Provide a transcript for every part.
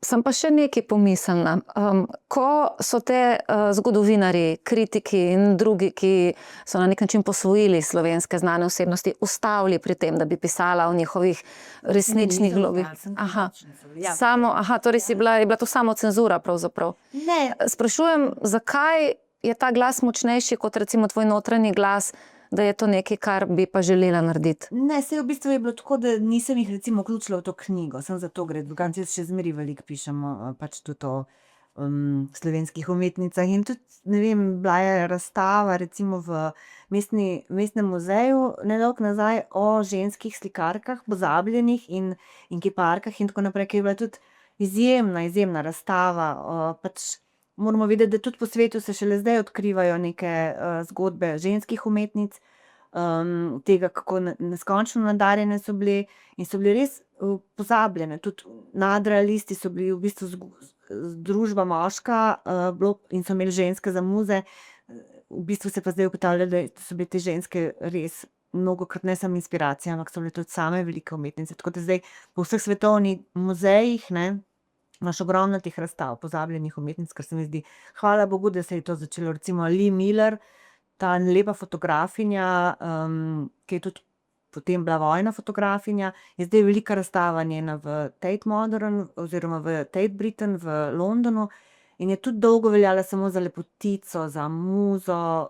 Sem pa še nekaj pomislila. Ko so te zgodovinarji, kritiki in drugi, ki so na nek način posvojili slovenske znane osebnosti, ustavili pri tem, da bi pisala o njihovih resničnih globih. Torej je bila to samo cenzura pravzaprav. Ne. Sprašujem, zakaj je ta glas močnejši kot recimo tvoj notranji glas, da je to nekaj, kar bi pa želela narediti? Ne, saj v bistvu je bilo tako, da nisem jih recimo vključila v to knjigo, samo zato gre, drugače še zmeraj veliko pišemo pač tudi o slovenskih umetnicah in tudi, ne vem, bila je razstava recimo v mestnem muzeju nedolgo nazaj o ženskih slikarkah, pozabljenih in kiparkah in tako naprej, ki je bila tudi izjemna razstava, pač moramo vedeti, da tudi po svetu se šele zdaj odkrivajo neke zgodbe ženskih umetnic, tega, kako neskončno nadarjene so bile in so bile res pozabljene. Tudi nadrealisti so bili v bistvu družba moška in so imeli ženske za muze. V bistvu se pa zdaj ugotavlja, da so bile te ženske res mnogokrat ne samo inspiracija, ampak so bile tudi same velike umetnice. Tako da zdaj po vseh svetovnih muzejih, ne, imaš ogromno teh razstav pozabljenih umetnic, kar se mi zdi, hvala bogu, da se je to začelo. Recimo Lee Miller, ta lepa fotografinja, ki je tudi potem bila vojna fotografinja, je zdaj velika razstava njena v Tate Modern oziroma v Tate Britain v Londonu in je tudi dolgo veljala samo za lepotico, za muzo,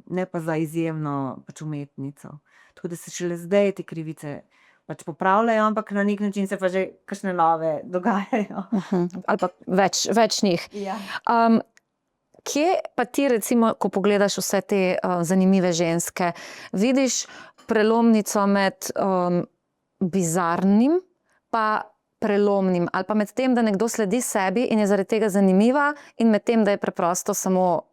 ne pa za izjemno pač umetnico. Tako da se šele zdaj te krivice pač popravljajo, ampak na nek način se pa že kakšne nove dogajajo. Ali pa več njih. Ja. Kje pa ti recimo, ko pogledaš vse te zanimive ženske, vidiš prelomnico med bizarnim pa prelomnim, ali pa med tem, da nekdo sledi sebi in je zaradi tega zanimiva, in med tem, da je preprosto samo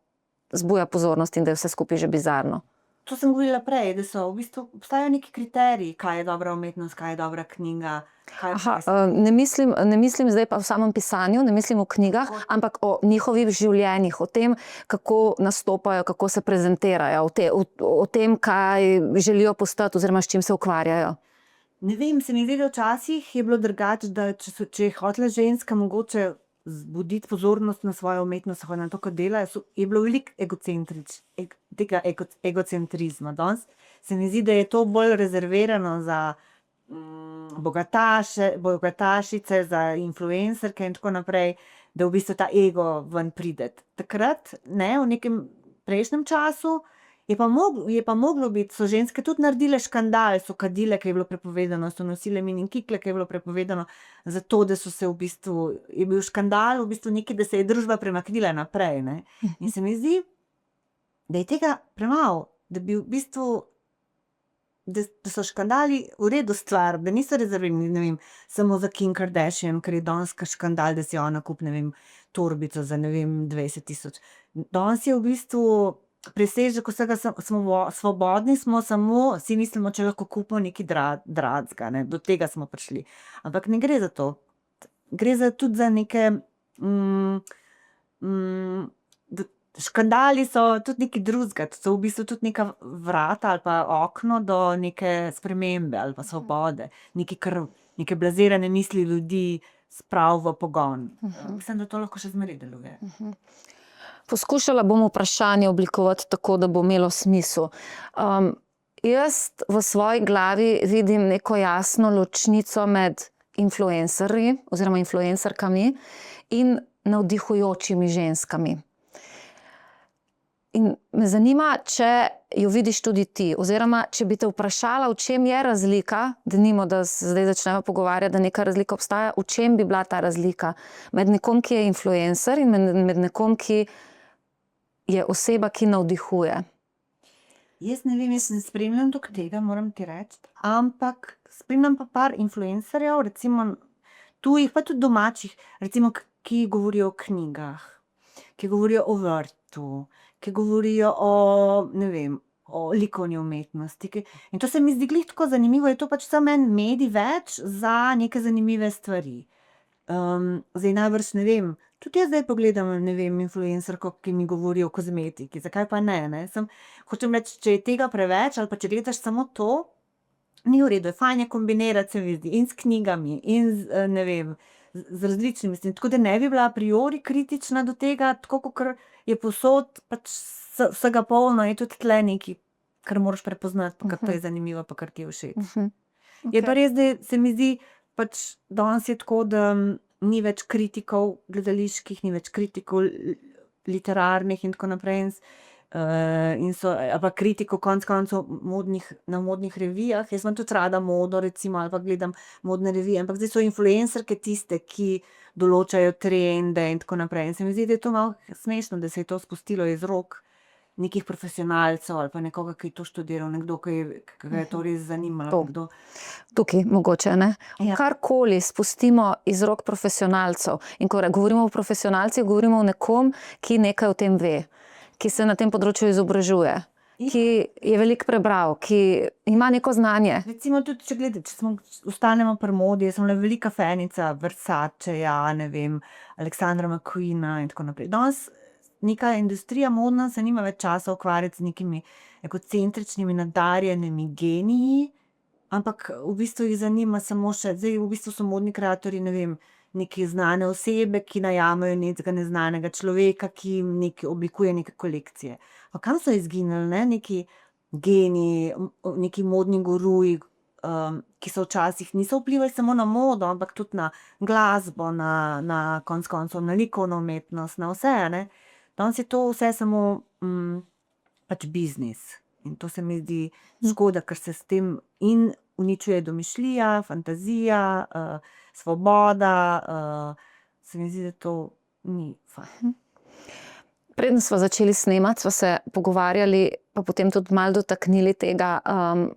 zbuja pozornost in da je vse skupaj že bizarno? To sem govorila prej, da so v bistvu obstajajo neki kriteriji, kaj je dobra umetnost, kaj je dobra knjiga. Ne mislim zdaj pa v samem pisanju, ne mislim o knjigah, ampak o njihovih življenjih, o tem, kako nastopajo, kako se prezentirajo, o tem, kaj želijo postati oziroma s čim se ukvarjajo. Ne vem, se mi zdi, da včasih je bilo drugače, da če je hotela ženska mogoče zbuditi pozornost na svojo umetnost, na to, kar dela, je bilo veliko tega egocentrizma. Danes se mi zdi, da je to bolj rezervirano za bogatašice, za influencerke in tako naprej, da v bistvu ta ego ven pride. Takrat, ne, v nekem prejšnjem času, je pa moglo biti, so ženske tudi naredile škandal, so kadile, ki je bilo prepovedano, so nosile minikikle, ki je bilo prepovedano, zato, da so se v bistvu, je bil škandal v bistvu nekaj, da se je družba premaknila naprej, ne. In se mi zdi, da je tega premalo, da bi v bistvu, da so škandali v redu stvar, da niso rezervirani, ne vem, samo za Kim Kardashian, ker je danes škandal, da si ona kupi, ne vem, torbico za, ne vem, 20.000. Danes je v bistvu presežek vsega, svobodni smo, samo si mislimo, če lahko kupimo nekaj dragega, ne, do tega smo prišli. Ampak ne gre za to. Gre tudi za neke škandali so tudi nekaj drugega, so v bistvu tudi neka vrata ali pa okno do neke spremembe ali pa svobode. Neke blazirane misli ljudi spravi v pogon. Mislim, da to lahko še zmeraj deluje. Poskušala bom vprašanje oblikovati tako, da bo imelo smisel. Jaz v svoji glavi vidim neko jasno ločnico med influencerji oziroma influencerkami in navdihujočimi ženskami. In me zanima, če jo vidiš tudi ti, oziroma če bi te vprašala, v čem je razlika, denimo, da zdaj začnemo pogovarjati, da neka razlika obstaja, v čem bi bila ta razlika med nekom, ki je influencer in med nekom, ki je oseba, ki navdihuje. Jaz ne vem, jaz ne spremljam toliko tega, moram ti reči, ampak spremljam pa par influencerjev, recimo tujih, pa tudi domačih, recimo, ki govorijo o knjigah, ki govorijo o vrtu, ki govorijo o, ne vem, o likovni umetnosti. In to se mi zdi glih tako zanimivo, je to pač samo en medij več za neke zanimive stvari. Zdaj najbrž, ne vem, tudi jaz zdaj pogledam, ne vem, influencerko, ki mi govori o kozmetiki, zakaj pa ne, ne, hočem reči, če je tega preveč, ali pa če gledaš samo to, ni v redu, fajn je kombinirati, se mi zdi, in s knjigami, in z, ne vem, z različnimi stvarmi. Tako da ne bi bila a priori kritična do tega, tako kot je povsod pač vsega polno, je tudi tle nekaj, kar moraš prepoznati, pa kar to je zanimivo, pa kar ti je všeč. Je pa res, da se mi zdi, pač danes je tako, da ni več kritikov gledaliških, ni več kritikov literarnih in tako naprej. In so, ali pa kritikov konec koncev na modnih revijah. Jaz imam tudi rada modo, recimo, ali pa gledam modne revije, ampak zdaj so influencerke tiste, ki določajo trende in tako naprej. In se mi zdi, da je to malo smešno, da se je to spustilo iz rok nekih profesionalcev ali pa nekoga, ki je to študiral, nekdo, ki ga je to res zanimalo. Nekdo. Tukaj mogoče, ne? Ja. Karkoli spustimo iz rok profesionalcev. In ko govorimo o profesionalcih, govorimo o nekom, ki nekaj o tem ve, ki se na tem področju izobražuje, ki je veliko prebral, ki ima neko znanje. Recimo tudi, če ostanemo pri modi, jaz sem le velika fenica Versaceja, ne vem, Aleksandra McQueena in tako naprej. Danes neka industrija modna se nima več časa ukvarjati z nekimi egocentričnimi, nadarjenimi geniji, ampak v bistvu jih zanima samo še, zdaj v bistvu so modni kreatorji, ne vem, neke znane osebe, ki najamejo nekega neznanega človeka, ki oblikuje neke kolekcije. Pa kam so izginili, ne? Neki geniji, neki modni guruji, ki so včasih niso vplivali samo na modo, ampak tudi na glasbo, na konec koncev, na likovno umetnost, na vse, ne? Danes je to vse samo pač biznis. In to se mi zdi škoda, ker se s tem in uničuje domišljija, fantazija, svoboda, se mi zdi, da to ni fajn. Preden smo začeli snemati, smo se pogovarjali, pa potem tudi malo dotaknili tega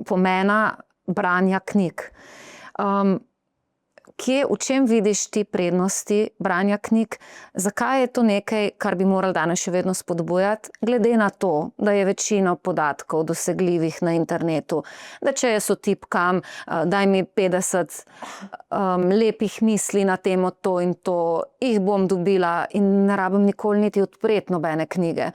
pomena branja knjig. V čem vidiš ti prednosti branja knjig? Zakaj je to nekaj, kar bi morali danes še vedno spodbujati, glede na to, da je večina podatkov dosegljivih na internetu, da če jaz vtipkam, daj mi 50 lepih misli na temo to in to, jih bom dobila in ne rabim nikoli niti odpreti nobene knjige.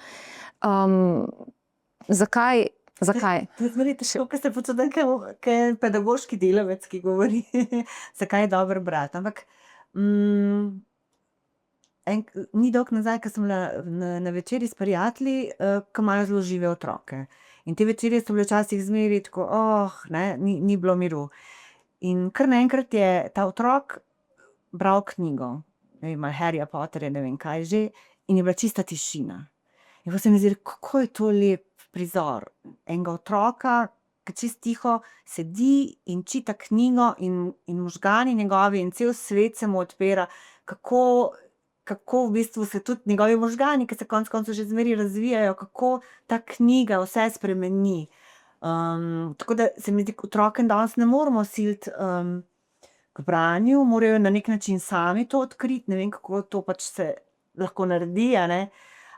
Zakaj? To je zmeraj težko, ker se počutim kot pedagoški delavec, ki govori, zakaj je dobro brati. Ampak ni dolgo nazaj, ko sem bila na večerji s prijatelji, ki imajo zelo žive otroke. In te večerje so bile včasih zmeraj tako, ni bilo miru. In kar naenkrat je ta otrok bral knjigo, ne vem, Harryja Potterja, ne vem kaj že, in je bila čista tišina. In potem se mi zdi, kako je to lep prizor enega otroka, ki čist tiho sedi in čita knjigo in možgani njegovi in cel svet se mu odpira, kako v bistvu se tudi njegovi možgani, ki se konec koncev že zmeraj razvijajo, kako ta knjiga vse spremeni. Tako da se mi zdi, otroke danes ne moremo siliti k branju, morajo na nek način sami to odkriti, ne vem, kako to pač se lahko naredi, a ne,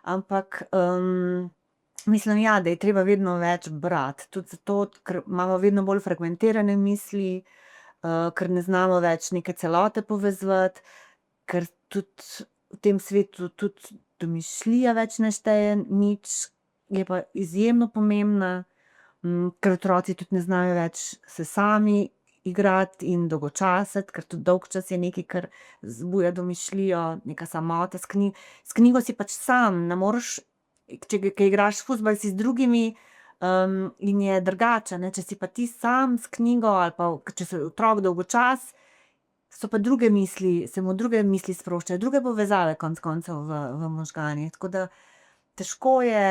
ampak mislim, da je treba vedno več brati, tudi zato, ker imamo vedno bolj fragmentirane misli, ker ne znamo več neke celote povezovati, ker tudi v tem svetu tudi domišljija več ne šteje nič, je pa izjemno pomembna, ker otroci tudi ne znajo več se sami igrati in dolgočasiti, ker tudi dolgčas je nekaj, kar zbuja domišljijo, neka samota. S knjigo si pač sam, ne moreš. Če igraš fuzbal, si z drugimi in je drugače, ne? Če si pa ti sam s knjigo ali pa če se otrok dolgočas, so pa druge misli, se mu druge misli sproščajo, druge povezave konec koncev v možganih. Tako da težko je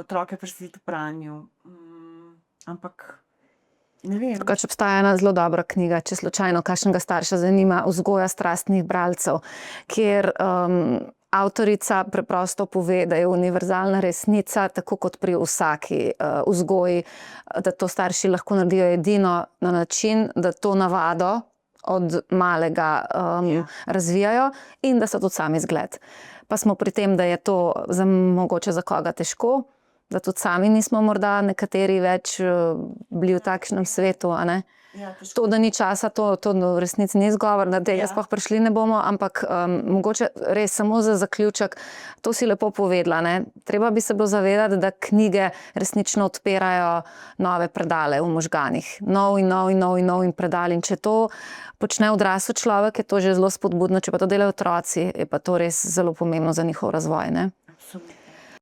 otroke prisiliti k branju. Ampak ne vem. Drugače obstaja ena zelo dobra knjiga, če slučajno kakšnega starša zanima, Vzgoja strastnih bralcev, kjer avtorica preprosto pove, da je univerzalna resnica, tako kot pri vsaki vzgoji, da to starši lahko naredijo edino na način, da to navado od malega razvijajo in da so tudi sami zgled. Pa smo pri tem, da je to mogoče za koga težko, Da tudi sami nismo morda nekateri več bili v takšnem svetu, a ne? Ja, To, da ni časa, to v resnici ni izgovor, da tega sploh prišli ne bomo, ampak mogoče res samo za zaključek, to si lepo povedala, ne? Treba bi se bilo zavedati, da knjige resnično odpirajo nove predale v možganih. Nov in predal. In če to počne odrasel človek, je to že zelo spodbudno, če pa to delajo otroci, je pa to res zelo pomembno za njihov razvoj, ne? Absolutno.